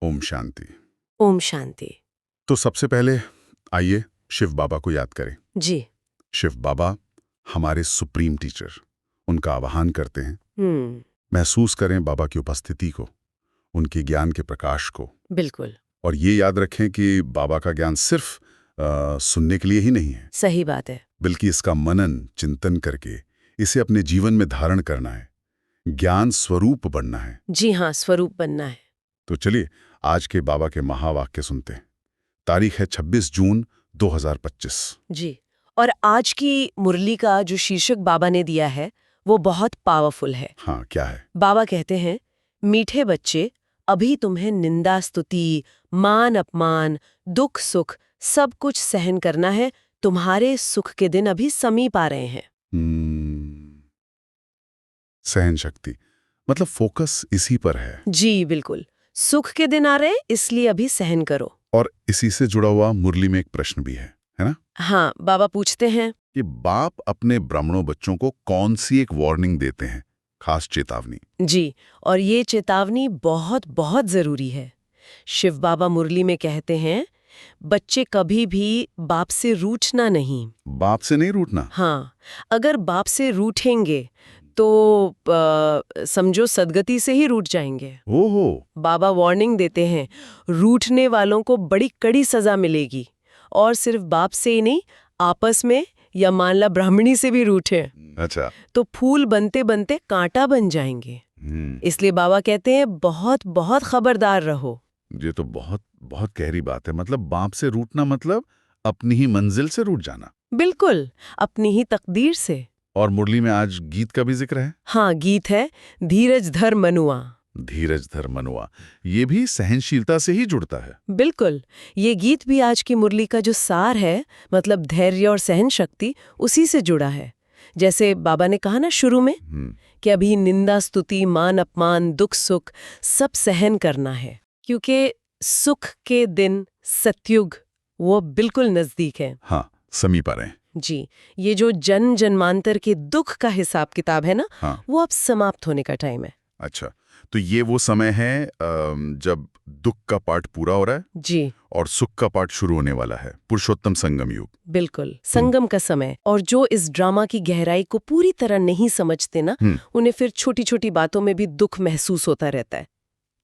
ओम शांति। ओम शांति। तो सबसे पहले आइए शिव बाबा को याद करें। जी। शिव बाबा हमारे सुप्रीम टीचर, उनका आवाहन करते हैं। महसूस करें बाबा की उपस्थिति को, उनके ज्ञान के प्रकाश को। बिल्कुल। और ये याद रखें कि बाबा का ज्ञान सिर्फ सुनने के लिए ही नहीं है। सही बात है। बल्कि इसका मनन चिंतन करके इसे अपने जीवन में धारण करना है, ज्ञान स्वरूप बनना है। जी हाँ, स्वरूप बनना है। तो चलिए आज के बाबा के महावाक्य सुनते हैं। तारीख है 26 जून 2025। जी। और आज की मुरली का जो शीर्षक बाबा ने दिया है वो बहुत पावरफुल है। हाँ, क्या है? बाबा कहते हैं, मीठे बच्चे, अभी तुम्हें निंदा स्तुति, मान अपमान, दुख सुख सब कुछ सहन करना है। तुम्हारे सुख के दिन अभी समीप आ रहे हैं। सहन शक्ति, मतलब फोकस इसी पर है। जी बिल्कुल। सुख के दिन आ रहे, इसलिए अभी सहन करो। और इसी से जुड़ा हुआ मुरली में एक प्रश्न भी है ना? हाँ, बाबा पूछते हैं कि बाप अपने ब्राह्मणों बच्चों को कौन सी एक वार्निंग देते हैं, खास चेतावनी। जी, और ये चेतावनी बहुत बहुत जरूरी है। शिव बाबा मुरली में कहते हैं, बच्चे कभी भी बाप से रूठना नहीं। बाप से नहीं रूठना? हाँ, अगर बाप से रूठेंगे तो समझो सदगति से ही रूठ जाएंगे। ओहो। बाबा वार्निंग देते हैं, रूठने वालों को बड़ी कड़ी सजा मिलेगी। और सिर्फ बाप से ही नहीं, आपस में या मान ला ब्राह्मणी से भी रूठे अच्छा, तो फूल बनते बनते कांटा बन जाएंगे। इसलिए बाबा कहते हैं, बहुत बहुत खबरदार रहो। ये तो बहुत बहुत गहरी बात है। मतलब बाप से रूठना मतलब अपनी ही मंजिल से रूठ जाना। बिल्कुल, अपनी ही तकदीर से। और मुरली में आज गीत का भी जिक्र है। हाँ, गीत है, धीरज धर मनुआ। धीरज धर मनुआ, ये भी सहनशीलता से ही जुड़ता है। बिल्कुल, ये गीत भी आज की मुरली का जो सार है, मतलब धैर्य और सहन शक्ति, उसी से जुड़ा है। जैसे बाबा ने कहा ना शुरू में कि अभी निंदा स्तुति मान अपमान दुख सुख सब सहन करना है, क्योंकि सुख के दिन सतयुग वो बिल्कुल नजदीक है। हाँ, समीप आ रहे हैं। जी, ये जो जन जन्मांतर के दुख का हिसाब किताब है ना, हाँ। वो अब समाप्त होने का टाइम है। अच्छा, तो ये वो समय है जब दुख का पार्ट पूरा हो रहा है जी, और सुख का पार्ट शुरू होने वाला है, पुरुषोत्तम संगम युग। बिल्कुल, संगम का समय। और जो इस ड्रामा की गहराई को पूरी तरह नहीं समझते ना, उन्हें फिर छोटी छोटी बातों में भी दुख महसूस होता रहता है,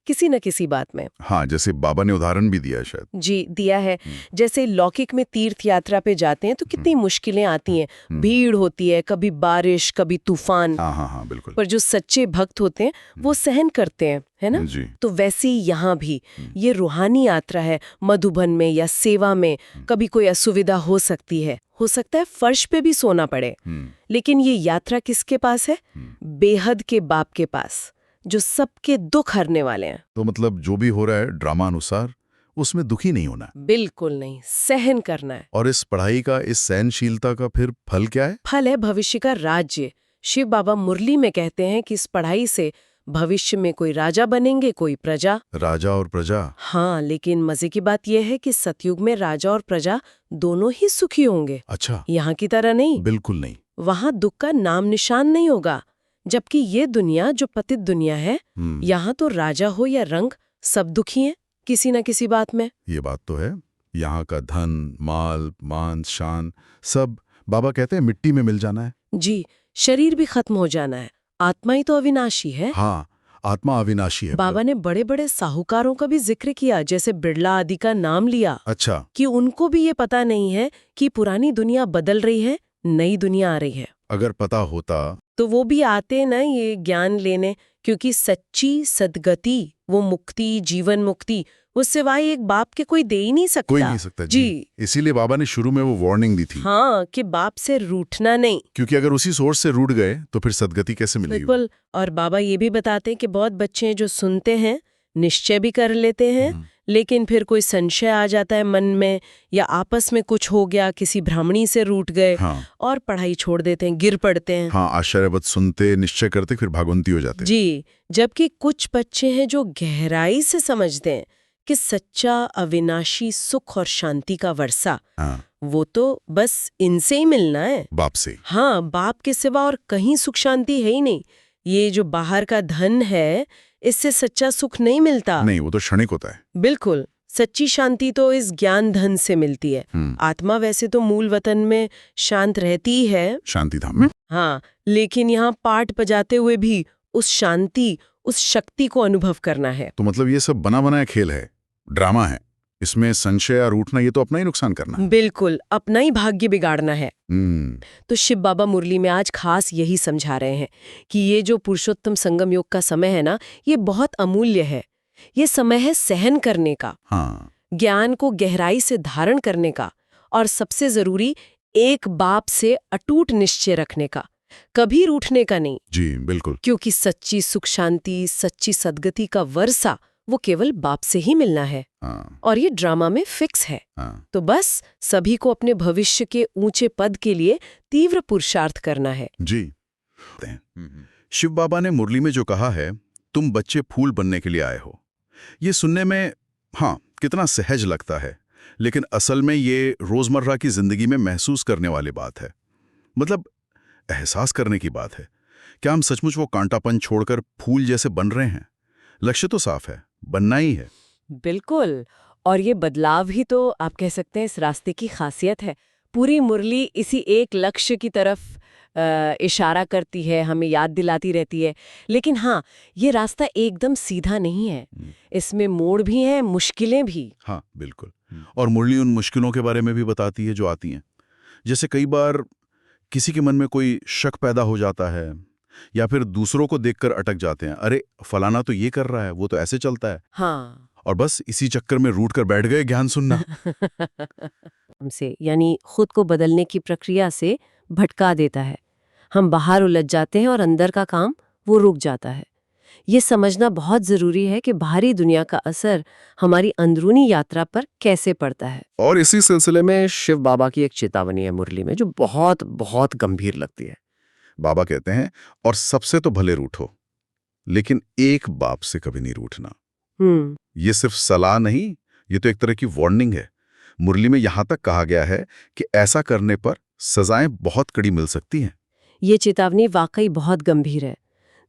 किसी न किसी बात में। हाँ, जैसे बाबा ने उदाहरण भी दिया है शायद। जी, दिया है। जैसे लौकिक में तीर्थ यात्रा पे जाते हैं तो कितनी मुश्किलें आती हैं, भीड़ होती है, कभी बारिश कभी तूफान। हाँ हाँ हाँ, बिल्कुल। पर जो सच्चे भक्त होते हैं वो सहन करते हैं, है ना? जी। तो वैसे ही यहाँ भी ये रूहानी यात्रा है। मधुबन में या सेवा में कभी कोई असुविधा हो सकती है, हो सकता है फर्श पे भी सोना पड़े, लेकिन ये यात्रा किसके पास है? बेहद के बाप के पास, जो सबके दुख हरने वाले हैं। तो मतलब जो भी हो रहा है ड्रामा अनुसार, उसमें दुखी नहीं होना। बिल्कुल नहीं, सहन करना है। और इस पढ़ाई का, इस सहनशीलता का फिर फल क्या है? फल है भविष्य का राज्य। शिव बाबा मुरली में कहते हैं कि इस पढ़ाई से भविष्य में कोई राजा बनेंगे, कोई प्रजा। राजा और प्रजा। हाँ, लेकिन मजे की बात यह है कि सतयुग में राजा और प्रजा दोनों ही सुखी होंगे। अच्छा, यहाँ की तरह नहीं। बिल्कुल नहीं। वहाँ दुख का नाम निशान नहीं होगा। जबकि ये दुनिया जो पतित दुनिया है, यहाँ तो राजा हो या रंग, सब दुखी हैं किसी न किसी बात में। ये बात तो है। यहाँ का धन माल मान शान सब, बाबा कहते हैं, मिट्टी में मिल जाना है। जी, शरीर भी खत्म हो जाना है, आत्मा ही तो अविनाशी है। हाँ, आत्मा अविनाशी है। बाबा ने बड़े बड़े साहूकारों का भी जिक्र किया, जैसे बिड़ला आदि का नाम लिया। अच्छा, कि उनको भी ये पता नहीं है कि पुरानी दुनिया बदल रही है, नई दुनिया आ रही है। अगर पता होता तो वो भी आते ना ये ज्ञान लेने, क्योंकि सच्ची सद्गति, वो मुक्ति, जीवन मुक्ति, वो सिवाय एक बाप के कोई दे ही नहीं सकता। कोई नहीं सकता जी। इसीलिए बाबा ने शुरू में वो वार्निंग दी थी। हाँ, कि बाप से रूठना नहीं, क्योंकि अगर उसी सोर्स से रूठ गए तो फिर सद्गति कैसे मिलेगी? बिल्कुल। और बाबा ये भी बताते हैं कि बहुत बच्चे हैं जो सुनते हैं, निश्चय भी कर लेते हैं, लेकिन फिर कोई संशय आ जाता है मन में, या आपस में कुछ हो गया, किसी ब्राह्मणी से रूठ गए, और पढ़ाई छोड़ देते हैं, गिर पड़ते हैं। हाँ, आश्चर्यवत सुनते, निश्चय करते, फिर भागवंती हो जाते हैं। जी, जबकि कुछ बच्चे हैं जो गहराई से समझते हैं कि सच्चा अविनाशी सुख और शांति का वर्षा, वो तो बस इनसे ही मिलना है, बाप से। हाँ, बाप के सिवा और कहीं सुख शांति है ही नहीं। ये जो बाहर का धन है, इससे सच्चा सुख नहीं मिलता। नहीं, वो तो क्षणिक होता है। बिल्कुल, सच्ची शांति तो इस ज्ञान धन से मिलती है। आत्मा वैसे तो मूल वतन में शांत रहती ही है, शांति धाम में। हाँ, लेकिन यहाँ पाठ बजाते हुए भी उस शांति, उस शक्ति को अनुभव करना है। तो मतलब ये सब बना बनाया खेल है, ड्रामा है। इसमें संशय और उठना, ये तो अपना ही नुकसान करना है। बिल्कुल, अपना ही भाग्य बिगाड़ना है। तो शिव बाबा मुरली में आज खास यही समझा रहे हैं कि ये जो पुरुषोत्तम संगम योग का समय है ना, ये बहुत अमूल्य है। ये समय है सहन करने का, हाँ, ज्ञान को गहराई से धारण करने का, और सबसे जरूरी एक बाप से अटूट निश्चय रखने का, कभी रूठने का नहीं। जी बिल्कुल। क्योंकि सच्ची सुख शांति, सच्ची सद्गति का वर्षा वो केवल बाप से ही मिलना है। हाँ, और ये ड्रामा में फिक्स है। हाँ। तो बस सभी को अपने भविष्य के ऊंचे पद के लिए तीव्र पुरुषार्थ करना है। जी। शिव बाबा ने मुरली में जो कहा है, तुम बच्चे फूल बनने के लिए आए हो, ये सुनने में हाँ कितना सहज लगता है, लेकिन असल में ये रोजमर्रा की जिंदगी में महसूस करने वाली बात है। मतलब एहसास करने की बात है। क्या हम सचमुच वो कांटापन छोड़कर फूल जैसे बन रहे हैं? लक्ष्य तो साफ है, बनना ही है। बिल्कुल, और ये बदलाव ही तो आप कह सकते हैं इस रास्ते की खासियत है। पूरी मुरली इसी एक लक्ष्य की तरफ इशारा करती है, हमें याद दिलाती रहती है। लेकिन हाँ, ये रास्ता एकदम सीधा नहीं है, इसमें मोड़ भी हैं, मुश्किलें भी। हाँ बिल्कुल। और मुरली उन मुश्किलों के बारे में भी बताती है जो आती हैं। जैसे कई बार किसी के मन में कोई शक पैदा हो जाता है, या फिर दूसरों को देखकर अटक जाते हैं, अरे फलाना तो ये कर रहा है, वो तो ऐसे चलता है। हाँ, और बस इसी चक्कर में रूठ कर बैठ गए ज्ञान सुनना। हमसे यानी खुद को बदलने की प्रक्रिया से भटका देता है। हम बाहर उलझ जाते हैं और अंदर का काम वो रुक जाता है। ये समझना बहुत जरूरी है कि बाहरी दुनिया का असर हमारी अंदरूनी यात्रा पर कैसे पड़ता है। और इसी सिलसिले में शिव बाबा की एक चेतावनी है मुरली में, जो बहुत बहुत गंभीर लगती है। बाबा कहते हैं, और सबसे तो भले रूठो, लेकिन एक बाप से कभी नहीं रूठना। ये सिर्फ सलाह नहीं, ये तो एक तरह की वार्निंग है। मुरली में यहां तक कहा गया है कि ऐसा करने पर सजाएं बहुत कड़ी मिल सकती हैं। ये चेतावनी वाकई बहुत गंभीर है।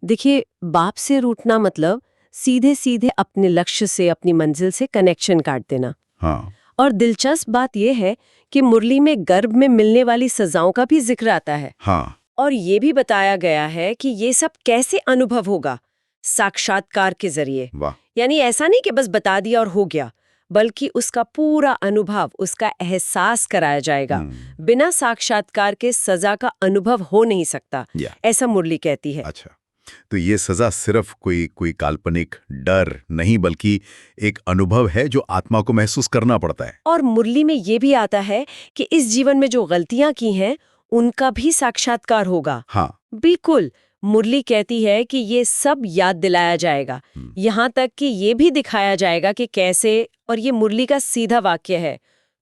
देखिए, बाप से रूठना मतलब सीधे सीधे अपने लक्ष्य से, अपनी मंजिल से कनेक्शन काट देना। हाँ, और दिलचस्प बात यह है कि मुरली में गर्भ में मिलने वाली सजाओं का भी जिक्र आता है। हाँ, और ये भी बताया गया है कि ये सब कैसे अनुभव होगा, साक्षात्कार के जरिए। वाह। यानी ऐसा नहीं कि बस बता दिया और हो गया, बल्कि उसका पूरा अनुभव, उसका एहसास कराया जाएगा। बिना साक्षात्कार के सजा का अनुभव हो नहीं सकता, ऐसा मुरली कहती है। अच्छा, तो ये सजा सिर्फ कोई काल्पनिक डर नहीं, बल्कि एक अनुभव है जो आत्मा को महसूस करना पड़ता है। और मुरली में ये भी आता है कि इस जीवन में जो गलतियां की हैं उनका भी साक्षात्कार होगा। हाँ, बिल्कुल, मुरली कहती है कि ये सब याद दिलाया जाएगा, यहाँ तक कि ये भी दिखाया जाएगा कि कैसे। और ये मुरली का सीधा वाक्य है,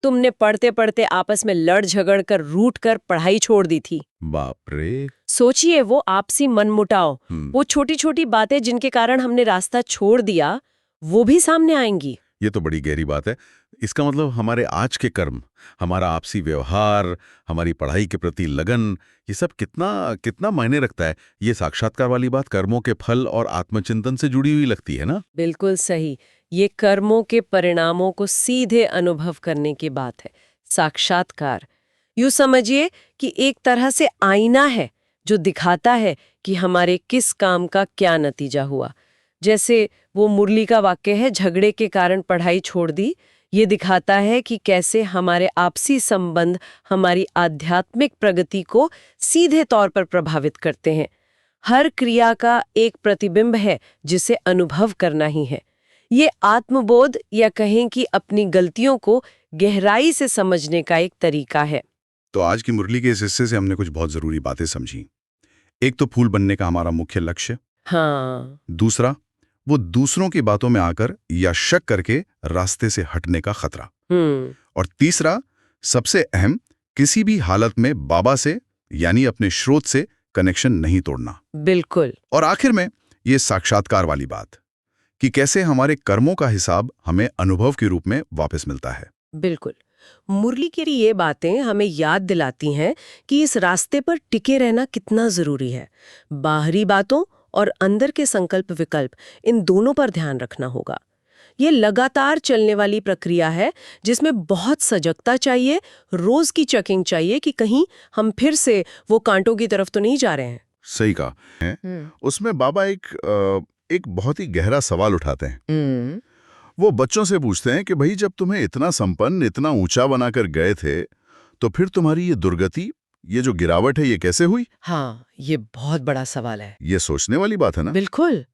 तुमने पढ़ते पढ़ते आपस में लड़ झगड़ कर रूठ कर पढ़ाई छोड़ दी थी। बाप रे। सोचिए, वो आपसी मनमुटाव, वो छोटी छोटी बातें जिनके कारण हमने रास्ता छोड़ दिया, वो भी सामने आएंगी। ये तो बड़ी गहरी बात है। इसका मतलब हमारे आज के कर्म, हमारा आपसी व्यवहार, हमारी पढ़ाई के प्रति लगन, ये सब कितना कितना मायने रखता है। ये साक्षात्कार वाली बात कर्मों के फल और आत्मचिंतन से जुड़ी हुई लगती है ना। बिल्कुल सही, ये कर्मों के परिणामों को सीधे अनुभव करने की बात है। साक्षात्कार यूं समझिए कि एक तरह से आईना है जो दिखाता है कि हमारे किस काम का क्या नतीजा हुआ। जैसे वो मुरली का वाक्य है, झगड़े के कारण पढ़ाई छोड़ दी, ये दिखाता है कि कैसे हमारे आपसी संबंध हमारी आध्यात्मिक प्रगति को सीधे तौर पर प्रभावित करते हैं। हर क्रिया का एक प्रतिबिंब है जिसे अनुभव करना ही है। ये आत्मबोध, या कहें कि अपनी गलतियों को गहराई से समझने का एक तरीका है। तो आज की मुरली के इस हिस्से से हमने कुछ बहुत जरूरी बातें समझी। एक तो फूल बनने का हमारा मुख्य लक्ष्य। हाँ। दूसरा, वो दूसरों की बातों में आकर या शक करके रास्ते से हटने का खतरा। और तीसरा, सबसे अहम, किसी भी हालत में बाबा से यानी अपने स्रोत से कनेक्शन नहीं तोड़ना। बिल्कुल। और आखिर में ये साक्षात्कार वाली बात कि कैसे हमारे कर्मों का हिसाब हमें अनुभव के रूप में वापस मिलता है। बिल्कुल, मुरली की ये बातें हमें याद दिलाती हैं कि इस रास्ते पर टिके रहना कितना जरूरी है। बाहरी बातों और अंदर के संकल्प विकल्प, इन दोनों पर ध्यान रखना होगा। ये लगातार चलने वाली प्रक्रिया है जिसमें बहुत सजगता चाहिए, रोज की चेकिंग चाहिए कि कहीं हम फिर से वो कांटों की तरफ तो नहीं जा रहे हैं। सही कहा है। उसमें बाबा एक बहुत ही गहरा सवाल उठाते हैं। वो बच्चों से पूछते हैं कि भाई जब तुम्हें इतना संपन्न, इतना ऊंचा बनाकर गए थे, तो फिर तुम्हारी ये दुर्गति, ये जो गिरावट है, ये कैसे हुई? हाँ, ये बहुत बड़ा सवाल है। ये सोचने वाली बात है ना। बिल्कुल।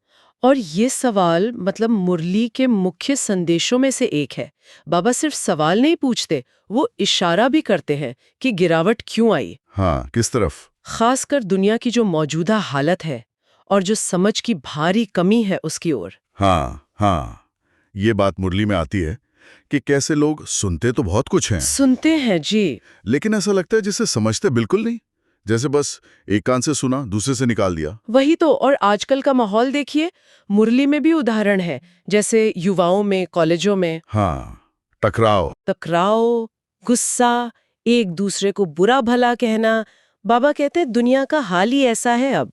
और ये सवाल मतलब मुरली के मुख्य संदेशों में से एक है। बाबा सिर्फ सवाल नहीं पूछते, वो इशारा भी करते हैं कि गिरावट क्यों आई। हाँ, किस तरफ? खासकर दुनिया की जो मौजूदा हालत है और जो समझ की भारी कमी है उसकी ओर। हाँ, ये बात मुरली में आती है कि कैसे लोग सुनते तो बहुत कुछ हैं, सुनते हैं जी, लेकिन ऐसा लगता है जिसे समझते बिल्कुल नहीं, जैसे बस एक कान से सुना, दूसरे से निकाल दिया। वही तो। और आजकल का माहौल देखिए, मुरली में भी उदाहरण है, जैसे युवाओं में, कॉलेजों में हाँ, टकराव, गुस्सा, एक दूसरे को बुरा भला कहना। बाबा कहते हैं दुनिया का हाल ही ऐसा है अब।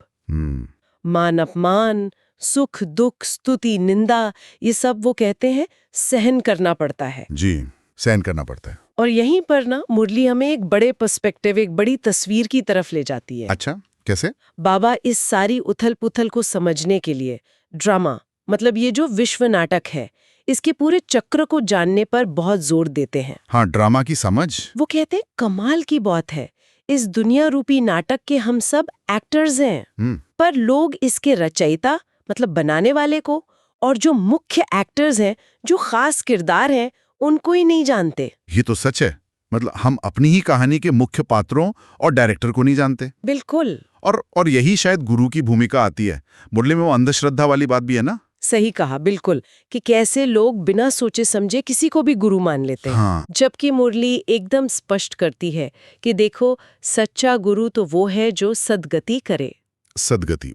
मान अपमान, सुख दुख, स्तुति निंदा, ये सब वो कहते हैं सहन करना पड़ता है। जी, सहन करना पड़ता है। और यहीं पर ना मुरली हमें एक बड़े पर्सपेक्टिव, एक बड़ी तस्वीर की तरफ ले जाती है। अच्छा, कैसे? बाबा इस सारी उथल पुथल को समझने के लिए ड्रामा, मतलब ये जो विश्व नाटक है, इसके पूरे चक्र को जानने पर बहुत जोर देते हैं। हाँ, ड्रामा की समझ। वो कहते हैं कमाल की बात है, इस दुनिया रूपी नाटक के हम सब एक्टर्स हैं, पर लोग इसके रचयिता मतलब बनाने वाले को और जो मुख्य एक्टर्स हैं, जो खास किरदार हैं, उनको ही नहीं जानते। ये तो सच है। मतलब हम अपनी ही कहानी के मुख्य पात्रों और डायरेक्टर को नहीं जानते। बिल्कुल। और यही शायद गुरु की भूमिका आती है। मुरली में वो अंधश्रद्धा वाली बात भी है ना। सही कहा, बिल्कुल, कि कैसे लोग बिना सोचे समझे किसी को भी गुरु मान लेते हैं। हाँ। जबकि मुरली एकदम स्पष्ट करती है कि देखो, सच्चा गुरु तो वो है जो सद्गति करे। सद्गति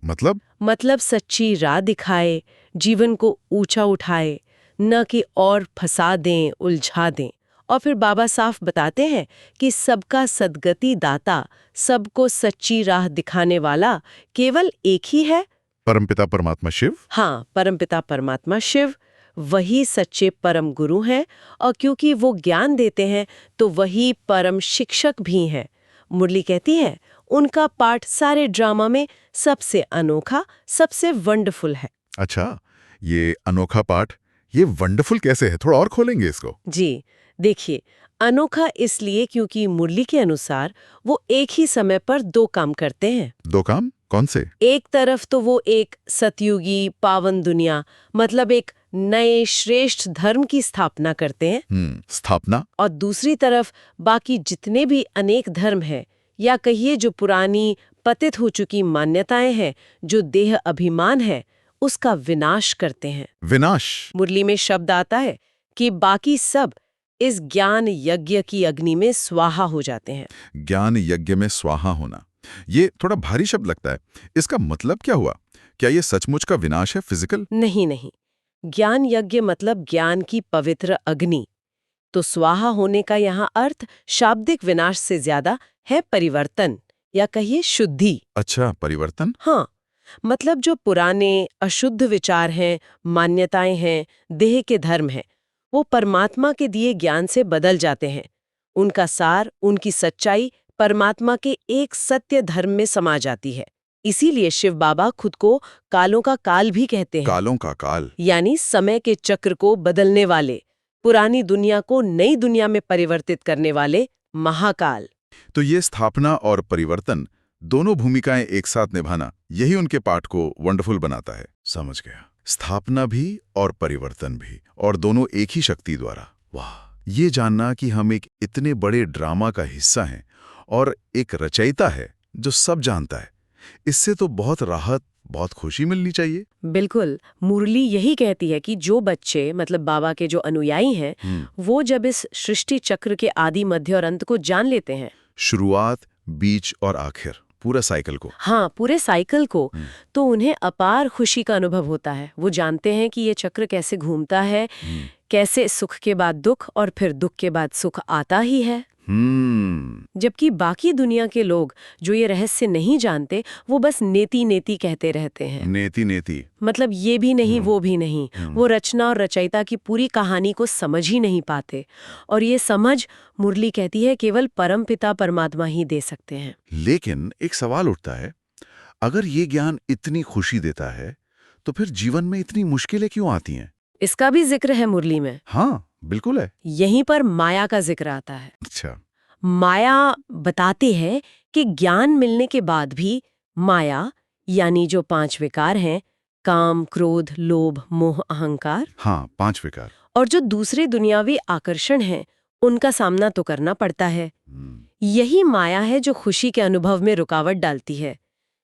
मतलब सच्ची राह दिखाए, जीवन को ऊंचा उठाए, न कि और फंसा दें, उलझा दें। और फिर बाबा साफ बताते हैं कि सबका सद्गति दाता, सबको सच्ची राह दिखाने वाला केवल एक ही है, परमपिता परमात्मा शिव। हाँ, परमपिता परमात्मा शिव, वही सच्चे परम गुरु हैं। और क्योंकि वो ज्ञान देते हैं तो वही परम शिक्षक भी हैं। मुरली कहती है उनका पाठ सारे ड्रामा में सबसे अनोखा, सबसे वंडरफुल है। अच्छा, ये अनोखा पाठ, ये वंडरफुल कैसे है? थोड़ा और खोलेंगे इसको। जी, देखिए, अनोखा इसलिए क्योंकि मुरली के अनुसार वो एक ही समय पर दो काम करते हैं। दो काम? कौन से? एक तरफ तो वो एक सतयुगी पावन दुनिया, मतलब एक नए श्रेष्ठ धर्म की स्थापना करते हैं। स्थापना। और दूसरी तरफ बाकी जितने भी अनेक धर्म हैं, या कहिए जो पुरानी पतित हो चुकी मान्यताएं हैं, जो देह अभिमान है, उसका विनाश करते हैं। विनाश? मुरली में शब्द आता है कि बाकी सब इस ज्ञान यज्ञ की अग्नि में स्वाहा हो जाते हैं। ज्ञान यज्ञ में स्वाहा होना, ये थोड़ा भारी शब्द लगता है। इसका मतलब क्या हुआ? क्या ये सचमुच का विनाश है, फिजिकल? नहीं, ज्ञान यज्ञ मतलब ज्ञान की पवित्र अग्नि। तो स्वाहा होने का यहाँ अर्थ शाब्दिक विनाश से ज्यादा है परिवर्तन, या कहिए शुद्धि। अच्छा, परिवर्तन। हाँ, मतलब जो पुराने अशुद्ध विचार हैं, मान्यताएं हैं, देह के धर्म हैं, वो परमात्मा के दिए ज्ञान से बदल जाते हैं। उनका सार, उनकी सच्चाई परमात्मा के एक सत्य धर्म में समा जाती है। इसीलिए शिव बाबा खुद को कालों का काल भी कहते हैं। कालों का काल यानी समय के चक्र को बदलने वाले, पुरानी दुनिया को नई दुनिया में परिवर्तित करने वाले महाकाल। तो ये स्थापना और परिवर्तन, दोनों भूमिकाएं एक साथ निभाना, यही उनके पाठ को वंडरफुल बनाता है। समझ गया। स्थापना भी और परिवर्तन भी, और दोनों एक ही शक्ति द्वारा। वाह! ये जानना कि हम एक इतने बड़े ड्रामा का हिस्सा हैं और एक रचयिता है जो सब जानता है, इससे तो बहुत राहत, बहुत खुशी मिलनी चाहिए। बिल्कुल, मुरली यही कहती है कि जो बच्चे, मतलब बाबा के जो अनुयायी हैं, वो जब इस सृष्टि चक्र के आदि, मध्य और अंत को जान लेते हैं, शुरुआत, बीच और आखिर, पूरा साइकिल को। हाँ, पूरे साइकिल को, तो उन्हें अपार खुशी का अनुभव होता है। वो जानते हैं कि ये चक्र कैसे घूमता है, कैसे सुख के बाद दुख और फिर दुख के बाद सुख आता ही है। जबकि बाकी दुनिया के लोग जो ये रहस्य नहीं जानते वो बस नेति नेति कहते रहते हैं। नेति नेति मतलब ये भी नहीं वो भी नहीं, वो रचना और रचयिता की पूरी कहानी को समझ ही नहीं पाते। और ये समझ मुरली कहती है केवल परमपिता परमात्मा ही दे सकते हैं। लेकिन एक सवाल उठता है, अगर ये ज्ञान इतनी खुशी देता है तो फिर जीवन में इतनी मुश्किलें क्यों आती हैं? इसका भी जिक्र है मुरली में। हाँ बिल्कुल है। यहीं पर माया का जिक्र आता है। अच्छा। माया बताती है कि ज्ञान मिलने के बाद भी माया यानी जो 5 विकार हैं, काम, क्रोध, लोभ, मोह, अहंकार, हाँ 5 विकार, और जो दूसरे दुनियावी आकर्षण हैं, उनका सामना तो करना पड़ता है। यही माया है जो खुशी के अनुभव में रुकावट डालती है,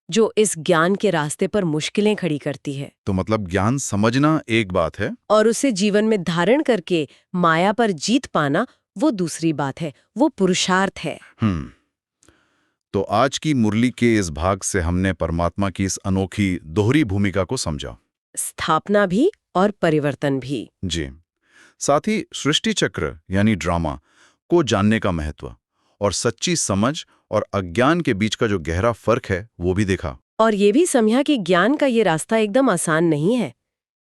जो इस ज्ञान के रास्ते पर मुश्किलें खड़ी करती है। तो मतलब ज्ञान समझना एक बात है और उसे जीवन में धारण करके माया पर जीत पाना वो दूसरी बात है, वो पुरुषार्थ है। तो आज की मुरली के इस भाग से हमने परमात्मा की इस अनोखी दोहरी भूमिका को समझा, स्थापना भी और परिवर्तन भी। जी। साथ ही सृष्टि चक्र यानी ड्रामा को जानने का महत्व और सच्ची समझ और अज्ञान के बीच का जो गहरा फर्क है वो भी देखा। और ये भी समझा कि ज्ञान का ये रास्ता एकदम आसान नहीं है।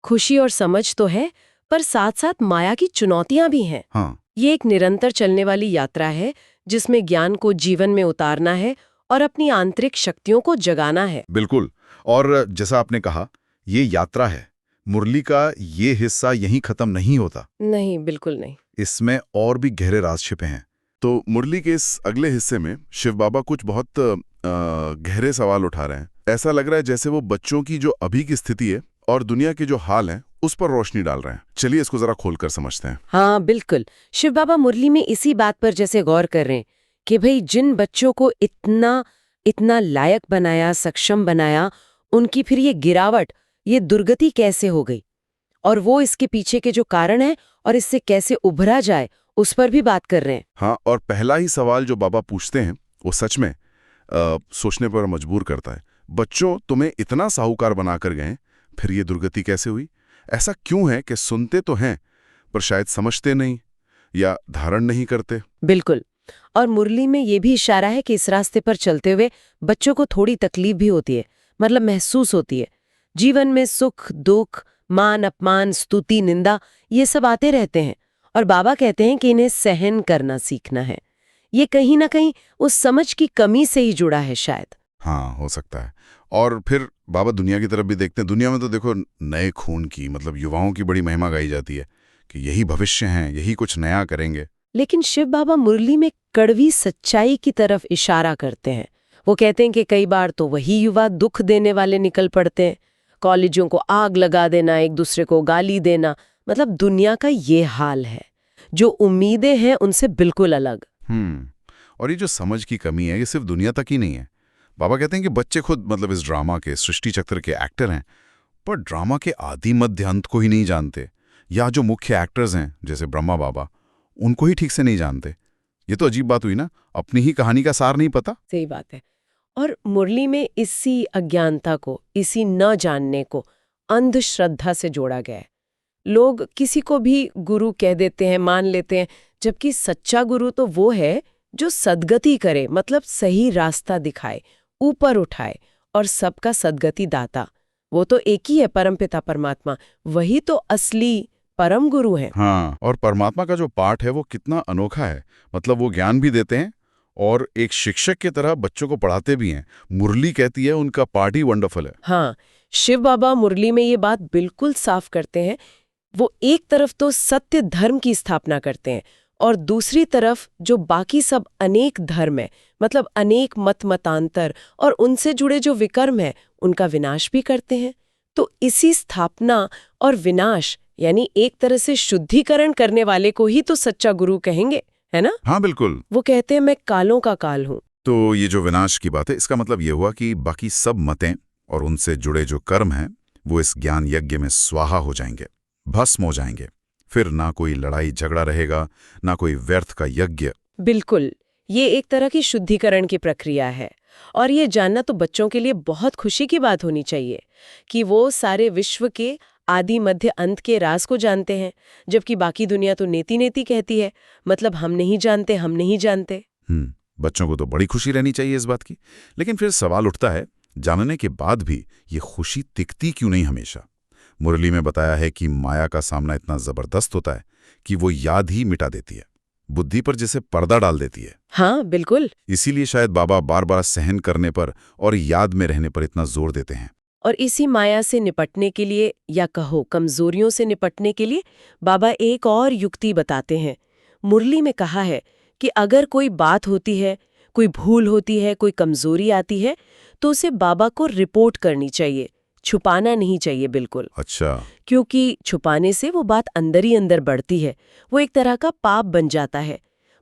खुशी और समझ तो है, पर साथ साथ माया की चुनौतियां भी हैं। हाँ। ये एक निरंतर चलने वाली यात्रा है जिसमें ज्ञान को जीवन में उतारना है और अपनी आंतरिक शक्तियों को जगाना है। बिल्कुल। और जैसा आपने कहा, ये यात्रा है। मुरली का ये हिस्सा यहीं खत्म नहीं होता। नहीं, बिल्कुल नहीं। इसमें और भी गहरे राज छिपे हैं। तो मुरली के इस अगले हिस्से में शिव बाबा कुछ बहुत गहरे सवाल उठा रहे हैं। ऐसा लग रहा है जैसे वो बच्चों की जो अभी की स्थिति है और दुनिया के जो हाल हैं उस पर रोशनी डाल रहे हैं। चलिए इसको जरा खोलकर समझते हैं। हाँ बिल्कुल। शिव बाबा मुरली में इसी बात पर जैसे गौर कर रहे हैं कि भाई जिन बच्चों को इतना लायक बनाया, सक्षम बनाया, उनकी फिर ये गिरावट, ये दुर्गति कैसे हो गई, और वो इसके पीछे के जो कारण है और इससे कैसे उभरा जाए, उस पर भी बात कर रहे हैं। हाँ, और पहला ही सवाल जो बाबा पूछते हैं वो सच में सोचने पर मजबूर करता है। बच्चों, तुम्हें इतना साहूकार बनाकर गए, फिर ये दुर्गति कैसे हुई? ऐसा क्यों है कि सुनते तो हैं पर शायद समझते नहीं या धारण नहीं करते? बिल्कुल। और मुरली में ये भी इशारा है कि इस रास्ते पर चलते हुए बच्चों को थोड़ी तकलीफ भी होती है, मतलब महसूस होती है। जीवन में सुख, दुख, मान, अपमान, स्तुति, निंदा, ये सब आते रहते हैं, और बाबा कहते हैं कि इन्हें सहन करना सीखना है। ये कहीं ना कहीं उस समझ की कमी से ही जुड़ा है शायद। हाँ, हो सकता है। और फिर बाबा दुनिया की तरफ भी देखते हैं। दुनिया में तो देखो नए खून की, मतलब युवाओं की बड़ी महिमा गाई जाती है कि यही भविष्य हैं, यही कुछ नया करेंगे। लेकिन शिव बाबा मुरली में कड़वी सच्चाई की तरफ इशारा करते हैं। वो कहते हैं कि कई बार तो वही युवा दुख देने वाले निकल पड़ते हैं। कॉलेजों को आग लगा देना, एक दूसरे को गाली देना, मतलब दुनिया का ये हाल है। जो उम्मीदें हैं उनसे बिल्कुल अलग। और ये जो समझ की कमी है ये सिर्फ दुनिया तक ही नहीं है। बाबा कहते हैं कि बच्चे खुद, मतलब इस ड्रामा के, सृष्टि चक्र के एक्टर हैं, पर ड्रामा के आदि मध्य अंत को ही नहीं जानते, या जो मुख्य एक्टर्स हैं जैसे ब्रह्मा बाबा, उनको ही ठीक से नहीं जानते। ये तो अजीब बात हुई ना, अपनी ही कहानी का सार नहीं पता। सही बात है। और मुरली में इसी अज्ञानता को, इसी न जानने को अंधश्रद्धा से जोड़ा गया है। लोग किसी को भी गुरु कह देते हैं, मान लेते हैं, जबकि सच्चा गुरु तो वो है जो सद्गति करे, मतलब सही रास्ता दिखाए, ऊपर उठाए, और सबका सद्गति दाता। वो तो एक ही है, परमपिता परमात्मा। वही तो असली परम गुरु है। हाँ, और परमात्मा का जो पाठ है वो कितना अनोखा है। मतलब वो ज्ञान भी देते हैं और एक शिक्षक की तरह बच्चों को पढ़ाते भी हैं। मुरली कहती है उनका पाठ ही वंडरफुल है। हाँ, शिव बाबा मुरली में ये बात बिल्कुल साफ करते हैं। वो एक तरफ तो सत्य धर्म की स्थापना करते हैं, और दूसरी तरफ जो बाकी सब अनेक धर्म है, मतलब अनेक मत मतांतर और उनसे जुड़े जो विकर्म है, उनका विनाश भी करते हैं। तो इसी स्थापना और विनाश, यानी एक तरह से शुद्धिकरण करने वाले को ही तो सच्चा गुरु कहेंगे, है ना? हाँ बिल्कुल। वो कहते हैं मैं कालों का काल हूँ। तो ये जो विनाश की बात है, इसका मतलब ये हुआ कि बाकी सब मतें और उनसे जुड़े जो कर्म हैं वो इस ज्ञान यज्ञ में स्वाहा हो जाएंगे, भस्म हो जाएंगे। फिर ना कोई लड़ाई झगड़ा रहेगा, ना कोई व्यर्थ का यज्ञ। बिल्कुल, ये एक तरह की शुद्धिकरण की प्रक्रिया है। और ये जानना तो बच्चों के लिए बहुत खुशी की बात होनी चाहिए कि वो सारे विश्व के आदि मध्य अंत के राज को जानते हैं, जबकि बाकी दुनिया तो नेति नेति कहती है, मतलब हम नहीं जानते, हम नहीं जानते। बच्चों को तो बड़ी खुशी रहनी चाहिए इस बात की, लेकिन फिर सवाल उठता है, जानने के बाद भी ये खुशी टिकती क्यों नहीं हमेशा? मुरली में बताया है कि माया का सामना इतना जबरदस्त होता है कि वो याद ही मिटा देती है, बुद्धि पर जैसे पर्दा डाल देती है। हाँ बिल्कुल। इसीलिए शायद बाबा बार बार सहन करने पर और याद में रहने पर इतना जोर देते हैं। और इसी माया से निपटने के लिए, या कहो कमजोरियों से निपटने के लिए, बाबा एक और युक्ति बताते हैं। मुरली में कहा है कि अगर कोई बात होती है, कोई भूल होती है, कोई कमजोरी आती है, तो उसे बाबा को रिपोर्ट करनी चाहिए, छुपाना नहीं चाहिए बिल्कुल। अच्छा। क्योंकि छुपाने से वो बात अंदर ही अंदर बढ़ती है, वो एक तरह का पाप बन जाता है।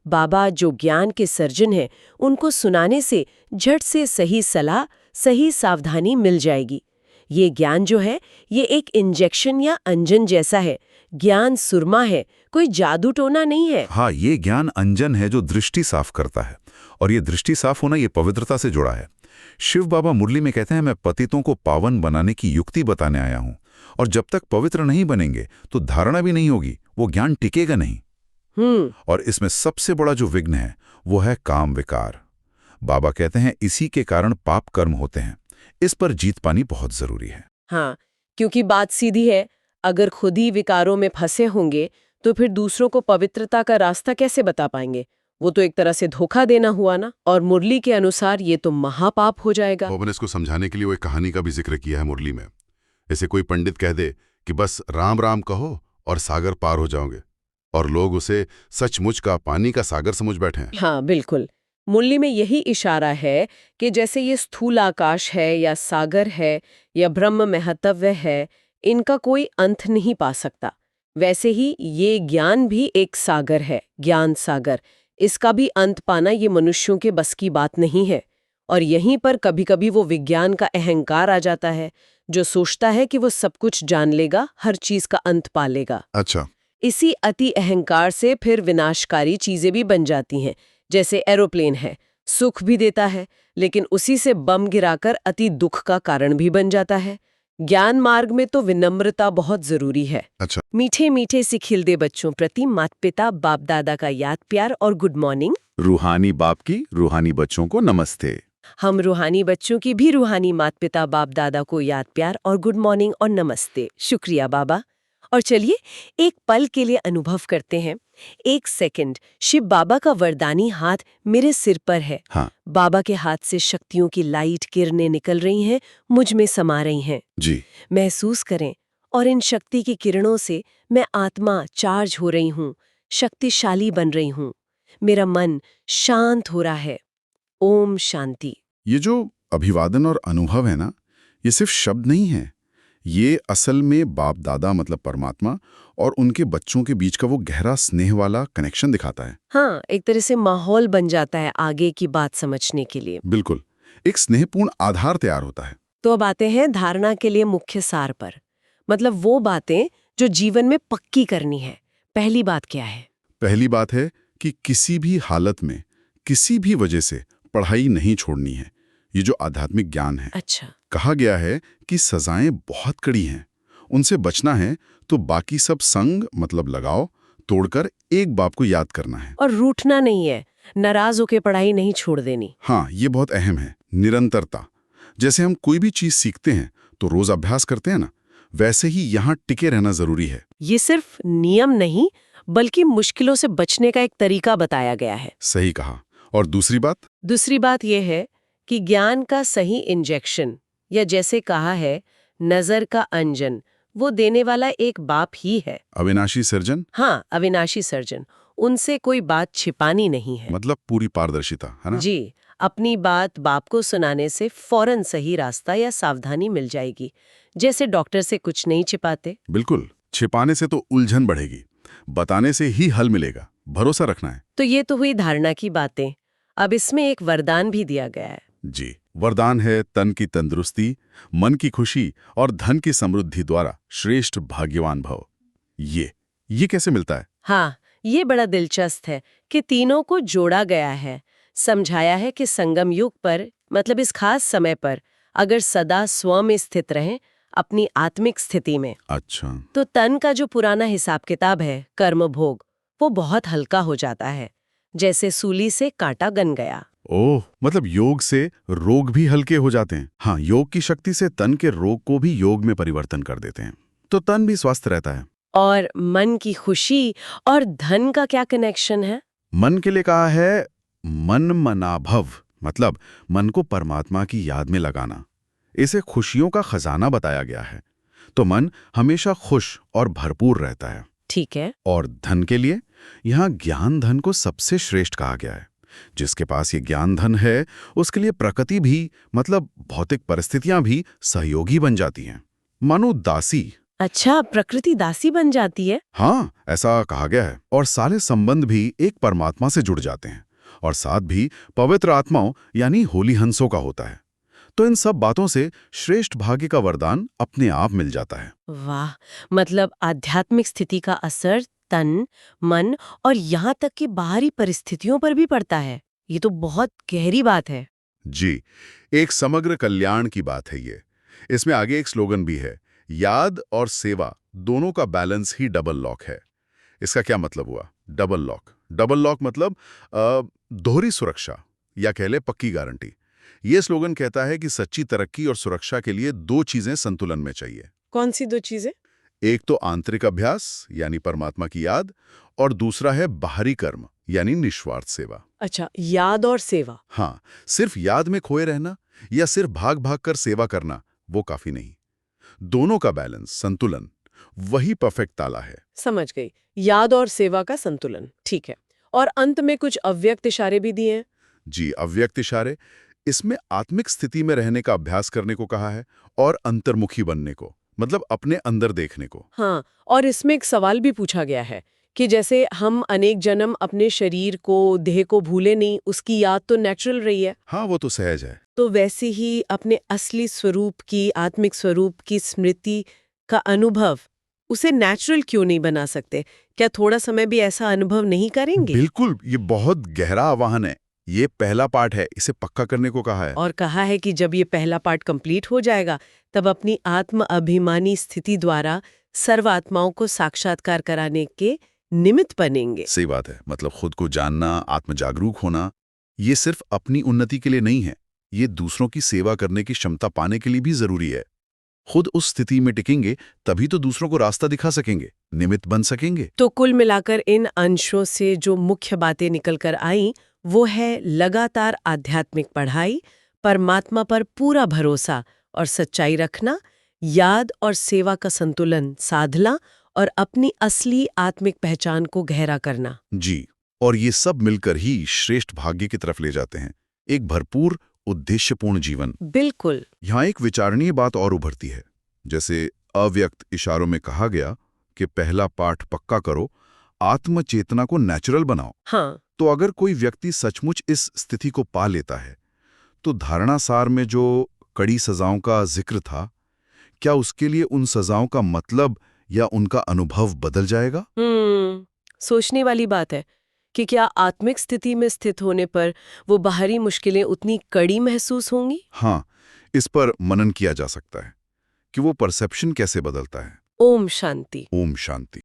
बाबा जो ज्ञान के सर्जन हैं, उनको सुनाने से झट से सही सलाह, सही सावधानी मिल जाएगी। ये ज्ञान जो है, ये एक इंजेक्शन या अंजन जैसा है। ज्ञान सुरमा है, कोई जादू टोना नहीं है। हाँ, ये ज्ञान अंजन है जो दृष्टि साफ करता है, और ये दृष्टि साफ होना ये पवित्रता से जुड़ा है। शिव बाबा मुरली में कहते हैं, मैं पतितों को पावन बनाने की युक्ति बताने आया हूं, और जब तक पवित्र नहीं बनेंगे तो धारणा भी नहीं होगी, वो ज्ञान टिकेगा नहीं। और इसमें सबसे बड़ा जो विघ्न है वो है काम विकार। बाबा कहते हैं इसी के कारण पाप कर्म होते हैं, इस पर जीत पानी बहुत जरूरी है। हाँ, क्योंकि बात सीधी है, अगर खुद ही विकारों में फंसे होंगे तो फिर दूसरों को पवित्रता का रास्ता कैसे बता पाएंगे? वो तो एक तरह से धोखा देना हुआ ना। और मुरली के अनुसार ये तो महापाप हो जाएगा। मैंने इसको समझाने के लिए वो एक कहानी का भी जिक्र किया है मुरली में। ऐसे कोई पंडित कह दे कि बस राम राम कहो और सागर पार हो जाओगे, और लोग उसे सचमुच का पानी का सागर समझ बैठे हैं। हाँ बिल्कुल। मुरली में यही इशारा है कि जैसे ये स्थूल आकाश है या सागर है या ब्रह्म महतव्य है, इनका कोई अंत नहीं पा सकता, वैसे ही ये ज्ञान भी एक सागर है, ज्ञान सागर। इसका भी अंत पाना ये मनुष्यों के बस की बात नहीं है। और यहीं पर कभी-कभी वो विज्ञान का अहंकार आ जाता है, जो सोचता है कि वो सब कुछ जान लेगा, हर चीज का अंत पा लेगा। अच्छा। इसी अति अहंकार से फिर विनाशकारी चीजें भी बन जाती हैं, जैसे एरोप्लेन है, सुख भी देता है, लेकिन उसी से बम गिराकर अति दुख का कारण भी बन जाता है। ज्ञान मार्ग में तो विनम्रता बहुत जरूरी है। अच्छा। मीठे मीठे से खिलते बच्चों प्रति माता पिता बाप दादा का याद प्यार और गुड मॉर्निंग। रूहानी बाप की रूहानी बच्चों को नमस्ते। हम रूहानी बच्चों की भी रूहानी माता पिता बाप दादा को याद प्यार और गुड मॉर्निंग और नमस्ते। शुक्रिया बाबा। और चलिए एक पल के लिए अनुभव करते हैं। एक सेकंड, शिव बाबा का वरदानी हाथ मेरे सिर पर है। हाँ। बाबा के हाथ से शक्तियों की लाइट किरणें निकल रही हैं, मुझ में समा रही हैं। जी। महसूस करें, और इन शक्ति की किरणों से मैं आत्मा चार्ज हो रही हूँ, शक्तिशाली बन रही हूँ। मेरा मन शांत हो रहा है। ओम शांति। ये जो अभिवादन और अनुभव है ना, ये सिर्फ शब्द नहीं है, ये असल में बाप दादा मतलब परमात्मा और उनके बच्चों के बीच का वो गहरा स्नेह वाला कनेक्शन दिखाता है। हाँ, एक तरह से माहौल बन जाता है आगे की बात समझने के लिए। बिल्कुल, एक स्नेहपूर्ण आधार तैयार होता है। तो अब आते हैं धारणा के लिए मुख्य सार पर, मतलब वो बातें जो जीवन में पक्की करनी है। पहली बात क्या है? पहली बात है कि किसी भी हालत में, किसी भी वजह से पढ़ाई नहीं छोड़नी है। ये जो आध्यात्मिक ज्ञान है। अच्छा। कहा गया है कि सजाएं बहुत कड़ी हैं, उनसे बचना है तो बाकी सब संग मतलब लगाओ तोड़कर एक बाप को याद करना है। और रूठना नहीं है, नाराज होकर पढ़ाई नहीं छोड़ देनी। हाँ, ये बहुत अहम है। निरंतरता, जैसे हम कोई भी चीज सीखते हैं तो रोज अभ्यास करते हैं ना, वैसे ही यहाँ टिके रहना जरूरी है। ये सिर्फ नियम नहीं, बल्कि मुश्किलों से बचने का एक तरीका बताया गया है। सही कहा। और दूसरी बात यह है कि ज्ञान का सही इंजेक्शन, या जैसे कहा है नजर का अंजन, वो देने वाला एक बाप ही है। अविनाशी सर्जन। हाँ, अविनाशी सर्जन। उनसे कोई बात छिपानी नहीं है। मतलब पूरी पारदर्शिता, है ना? जी, अपनी बात बाप को सुनाने से फौरन सही रास्ता या सावधानी मिल जाएगी, जैसे डॉक्टर से कुछ नहीं छिपाते। बिल्कुल, छिपाने से तो उलझन बढ़ेगी, बताने से ही हल मिलेगा। भरोसा रखना है। तो ये तो हुई धारणा की बातें। अब इसमें एक वरदान भी दिया गया है। जी, वरदान है तन की तंदुरुस्ती, मन की खुशी और धन की समृद्धि द्वारा श्रेष्ठ भाग्यवान भव। ये कैसे मिलता है? हाँ, ये बड़ा दिलचस्प है कि तीनों को जोड़ा गया है। समझाया है कि संगम युग पर, मतलब इस खास समय पर, अगर सदा स्व में स्थित रहें, अपनी आत्मिक स्थिति में। अच्छा। तो तन का जो पुराना हिसाब किताब है, कर्म भोग, वो बहुत हल्का हो जाता है, जैसे सूली से कांटा गन गया। ओह, मतलब योग से रोग भी हल्के हो जाते हैं। हाँ, योग की शक्ति से तन के रोग को भी योग में परिवर्तन कर देते हैं, तो तन भी स्वस्थ रहता है। और मन की खुशी और धन का क्या कनेक्शन है? मन के लिए कहा है मन मनाभव, मतलब मन को परमात्मा की याद में लगाना। इसे खुशियों का खजाना बताया गया है, तो मन हमेशा खुश और भरपूर रहता है। ठीक है। और धन के लिए यहाँ ज्ञान धन को सबसे श्रेष्ठ कहा गया है। जिसके पास ये ज्ञान धन है, उसके लिए प्रकृति भी, मतलब भौतिक परिस्थितियां भी सहयोगी बन जाती हैं, मानो दासी। अच्छा, प्रकृति दासी बन जाती है? हाँ, ऐसा कहा गया है। और सारे संबंध भी एक परमात्मा से जुड़ जाते हैं, और साथ भी पवित्र आत्माओं यानी होली हंसों का होता है। तो इन सब बातों से श्रेष्ठ भाग्य का वरदान अपने आप मिल जाता है। वाह, मतलब आध्यात्मिक स्थिति का असर तन, मन और यहाँ तक कि बाहरी परिस्थितियों पर भी पड़ता है। ये तो बहुत गहरी बात है। जी, एक समग्र कल्याण की बात है ये। इसमें आगे एक स्लोगन भी है, याद और सेवा दोनों का बैलेंस ही डबल लॉक है। इसका क्या मतलब हुआ? Double lock. डबल लॉक मतलब दोहरी सुरक्षा, या कह ले पक्की गारंटी। ये स्लोगन कहता है कि सच्ची तरक्की और सुरक्षा के लिए दो चीजें संतुलन में चाहिए। कौन सी दो चीजें? एक तो आंतरिक अभ्यास यानी परमात्मा की याद, और दूसरा है बाहरी कर्म यानी निस्वार्थ सेवा। अच्छा, याद और सेवा। हाँ, सिर्फ याद में खोए रहना या सिर्फ भाग भाग कर सेवा करना वो काफी नहीं। दोनों का बैलेंस, संतुलन, वही परफेक्ट ताला है। समझ गई, याद और सेवा का संतुलन। ठीक है। और अंत में कुछ अव्यक्त इशारे भी दिए हैं। जी, अव्यक्त इशारे, इसमें आत्मिक स्थिति में रहने का अभ्यास करने को कहा है, और अंतर्मुखी बनने को, मतलब अपने अंदर देखने को। हाँ, और इसमें एक सवाल भी पूछा गया है कि जैसे हम अनेक जन्म अपने शरीर को, देह को भूले नहीं, उसकी याद तो नेचुरल रही है। हाँ, वो तो सहज है। तो वैसे ही अपने असली स्वरूप की, आत्मिक स्वरूप की स्मृति का अनुभव, उसे नेचुरल क्यों नहीं बना सकते? क्या थोड़ा समय भी ऐसा अनुभव नहीं करेंगे? बिल्कुल, ये बहुत गहरा आह्वान है। ये पहला पार्ट है, इसे पक्का करने को कहा है। और कहा है कि जब ये पहला पार्ट कंप्लीट हो जाएगा, तब अपनी आत्म अभिमानी स्थिति द्वारा सर्वात्माओं को साक्षात्कार कराने के निमित्त बनेंगे। सही बात है, मतलब खुद को जानना, आत्म जागरूक होना, ये सिर्फ अपनी उन्नति के लिए नहीं है, ये दूसरों की सेवा करने की क्षमता पाने के लिए भी जरूरी है। खुद उस स्थिति में टिकेंगे तभी तो दूसरों को रास्ता दिखा सकेंगे, निमित्त बन सकेंगे। तो कुल मिलाकर इन अंशों से जो मुख्य बातें निकल कर आई, वो है लगातार आध्यात्मिक पढ़ाई, परमात्मा पर पूरा भरोसा और सच्चाई रखना, याद और सेवा का संतुलन साधना और अपनी असली आत्मिक पहचान को गहरा करना। जी, और ये सब मिलकर ही श्रेष्ठ भाग्य की तरफ ले जाते हैं, एक भरपूर उद्देश्यपूर्ण जीवन। बिल्कुल। यहाँ एक विचारणीय बात और उभरती है। जैसे अव्यक्त इशारों में कहा गया कि पहला पाठ पक्का करो, आत्मचेतना को नेचुरल बनाओ। हाँ। तो अगर कोई व्यक्ति सचमुच इस स्थिति को पा लेता है, तो धारणा सार में जो कड़ी सजाओं का जिक्र था, क्या उसके लिए उन सजाओं का मतलब या उनका अनुभव बदल जाएगा? सोचने वाली बात है कि क्या आत्मिक स्थिति में स्थित होने पर वो बाहरी मुश्किलें उतनी कड़ी महसूस होंगी? हाँ, इस पर मनन किया जा सकता है कि वो परसेप्शन कैसे बदलता है। ओम शांति। ओम शांति।